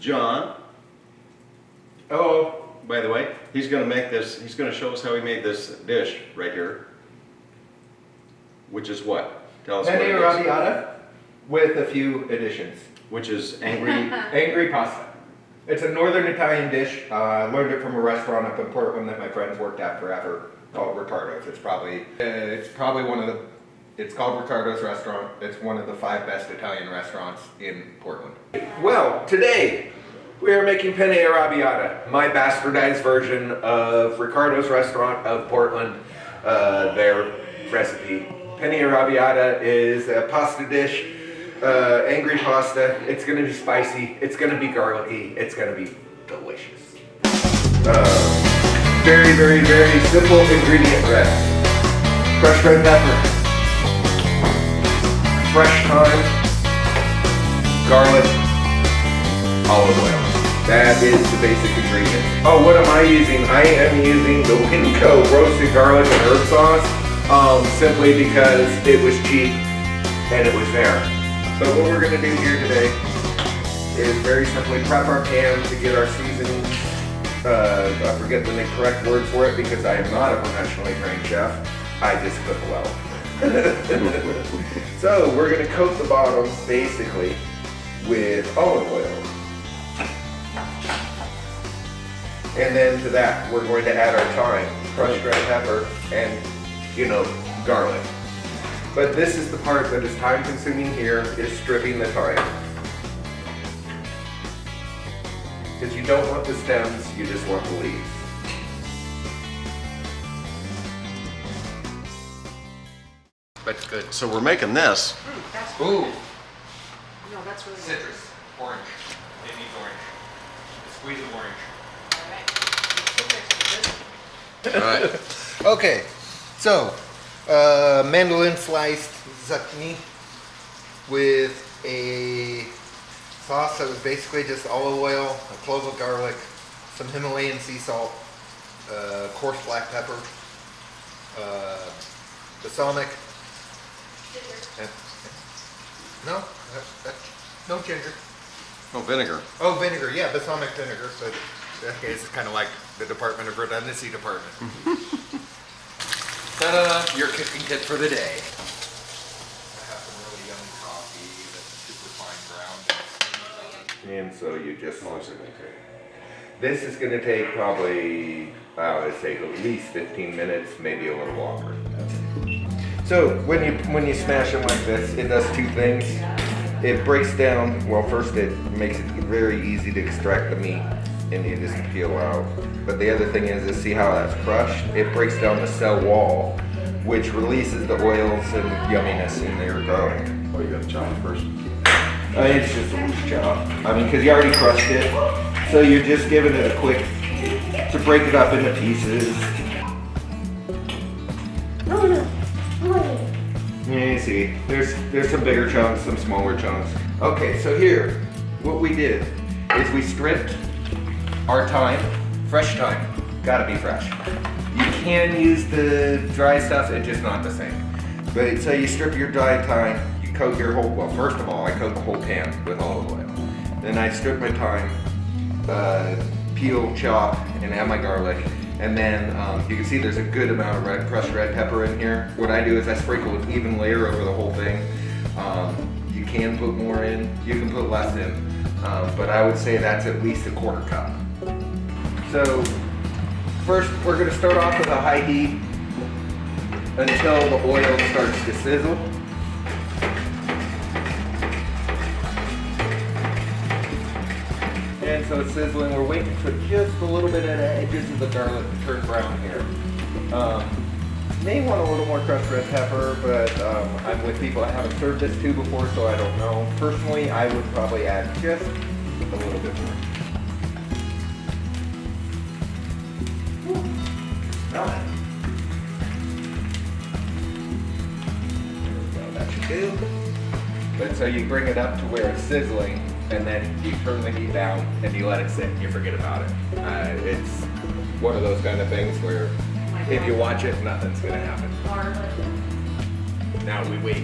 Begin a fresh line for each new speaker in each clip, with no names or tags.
John.
Hello.
By the way, he's going to make this, he's going to show us how he made this dish right here. Which is what? Tell us what it
Penne
is.
arrabbiata with a few additions.
Which is angry.
Angry pasta. It's a northern Italian dish. I learned it from a restaurant up in Portland that my friends worked at forever called Ricardo's. It's probably one of the, it's called Ricardo's restaurant. It's one of the 5 best Italian restaurants in Portland. Well, today we are making penne arrabbiata, my bastardized version of Ricardo's restaurant of Portland, their recipe. Penne arrabbiata is a pasta dish. Angry pasta. It's gonna be spicy. It's gonna be garlicky. It's gonna be delicious. Very, very, very simple ingredient list. Crushed red pepper, fresh thyme, garlic, olive oil. That is the basic ingredient. Oh, what am I using? I am using the Winco roasted garlic and herb sauce, simply because it was cheap and it was there. But what we're going to do here today is very simply prep our pan to get our seasonings. I forget the correct word for it because I am not a professionally trained chef. I just cook well. So we're going to coat the bottom basically with olive oil. And then to that we're going to add our thyme, crushed red pepper, and garlic. But this is the part that is time consuming here, is stripping the thyme. Because you don't want the stems, you just want the leaves. That's good.
So we're making this.
That's
Ooh,
No, that's really good.
citrus, orange. It needs orange. A squeeze of orange.
All right.
All right.
Okay, so mandolin sliced zucchini with a sauce that was basically just olive oil, a clove of garlic, some Himalayan sea salt, coarse black pepper, balsamic. And, no, no ginger.
Oh, vinegar.
Oh, vinegar, yeah, balsamic vinegar, but in that case it's kind of like the Department of Redundancy department. Ta-da! Your cooking tip for the day. I have some really yummy coffee that's super fine ground. And so you just This is going to take probably, I would say, at least 15 minutes, maybe a little longer. So when you smash them like this, it does 2 things. It breaks down, well, first it makes it very easy to extract the meat and you just peel out. But the other thing is see how that's crushed? It breaks down the cell wall, which releases the oils and yumminess in your garlic.
Oh, you got to chop it first.
It's just a loose chop. I mean, because you already crushed it. So you're just giving it a quick, to break it up into pieces. Yeah, you see, there's some bigger chunks, some smaller chunks. Okay, so here, what we did is we stripped our thyme, fresh thyme, gotta be fresh. You can use the dry stuff, it's just not the same. But so you strip your dry thyme, you coat your whole, well, first of all, I coat the whole pan with olive oil. Then I strip my thyme, peel, chop, and add my garlic. And then you can see there's a good amount of crushed red pepper in here. What I do is I sprinkle an even layer over the whole thing. You can put more in, you can put less in, but I would say that's at least a 1/4 cup. So first we're going to start off with a high heat until the oil starts to sizzle. And so it's sizzling, we're waiting for just a little bit of the edges of the garlic to turn brown here. May want a little more crushed red pepper, but I'm with people I haven't served this to before, so I don't know. Personally, I would probably add just a little bit more. Smell it. There we go, that should do. But so you bring it up to where it's sizzling, and then you turn the heat down and you let it sit and you forget about it. It's one of those kind of things where if you watch it, nothing's gonna happen. Now we wait.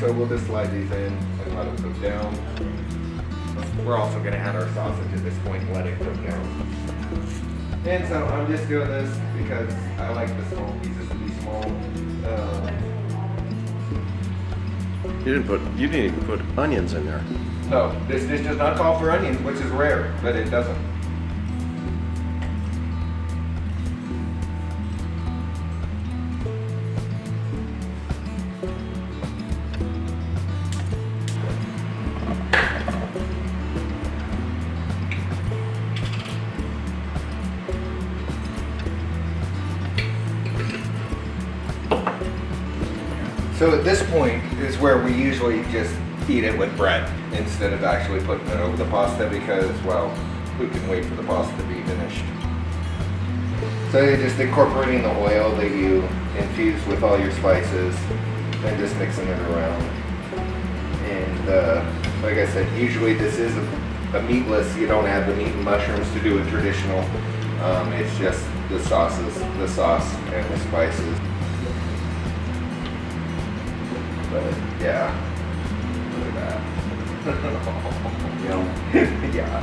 so we'll just slide these in and let them cook down. We're also gonna add our sausage at this point and let it cook down. And so I'm just doing this because I like the small pieces to be small.
You didn't even put onions in there.
No, this dish does not call for onions, which is rare, but it doesn't. So at this point is where we usually just eat it with bread instead of actually putting it over the pasta because, well, we can wait for the pasta to be finished. So you're just incorporating the oil that you infuse with all your spices and just mixing it around. And like I said, usually this is a meatless, you don't add the meat and mushrooms to do a traditional. It's just the sauce and the spices. But yeah, look at that. Yeah.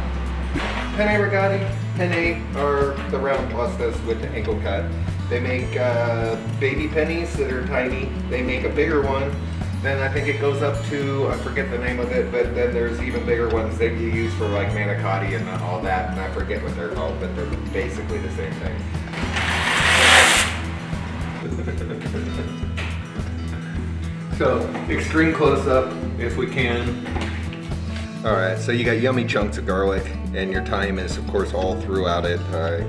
Penne rigati. Penne are the round pastas with the ankle cut. They make baby pennies that are tiny. They make a bigger one. Then I think it goes up to, I forget the name of it, but then there's even bigger ones that you use for like manicotti and all that, and I forget what they're called, but they're basically the same thing. So, extreme close-up if we can. All right, so you got yummy chunks of garlic, and your thyme is, of course, all throughout it.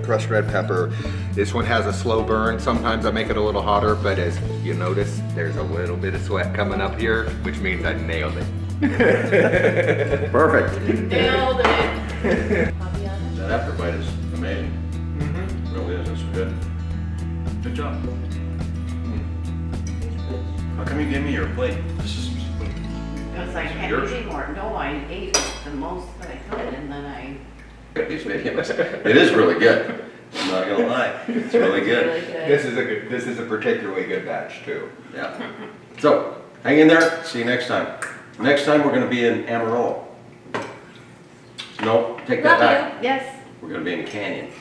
Crushed red pepper. This one has a slow burn. Sometimes I make it a little hotter, but as you notice, there's a little bit of sweat coming up here, which means I nailed it. Perfect.
Nailed it.
That afterbite is amazing.
Mm-hmm.
It really is, it's good. Good job. How come you gave me your plate? This is
Because I can't
yours?
eat anymore. No, I ate the most that I could and then I.
These videos. It is really good. I'm not gonna lie. It's really good.
Really good.
This is a particularly good batch too.
Yeah. So, hang in there. See you next time. Next time we're gonna be in Amarillo. No, take that
Love
back.
you. Yes.
We're gonna be in Canyon.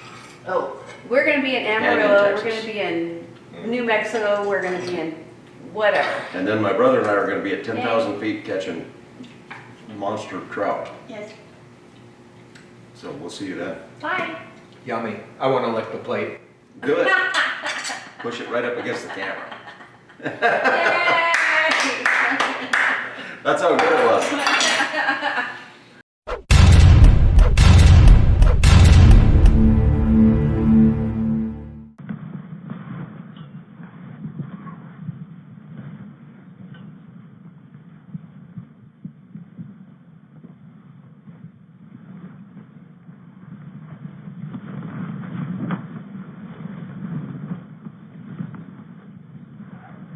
Oh, we're gonna be in
Canyon,
Amarillo. We're
Texas.
gonna be in New Mexico. We're gonna be in whatever.
And then my brother and I are gonna be at 10,000 feet catching monster trout.
Yes.
So we'll see you then.
Bye.
Yummy. I want to lick the plate.
Good. Push it right up against the camera.
Yay!
That's how good it was.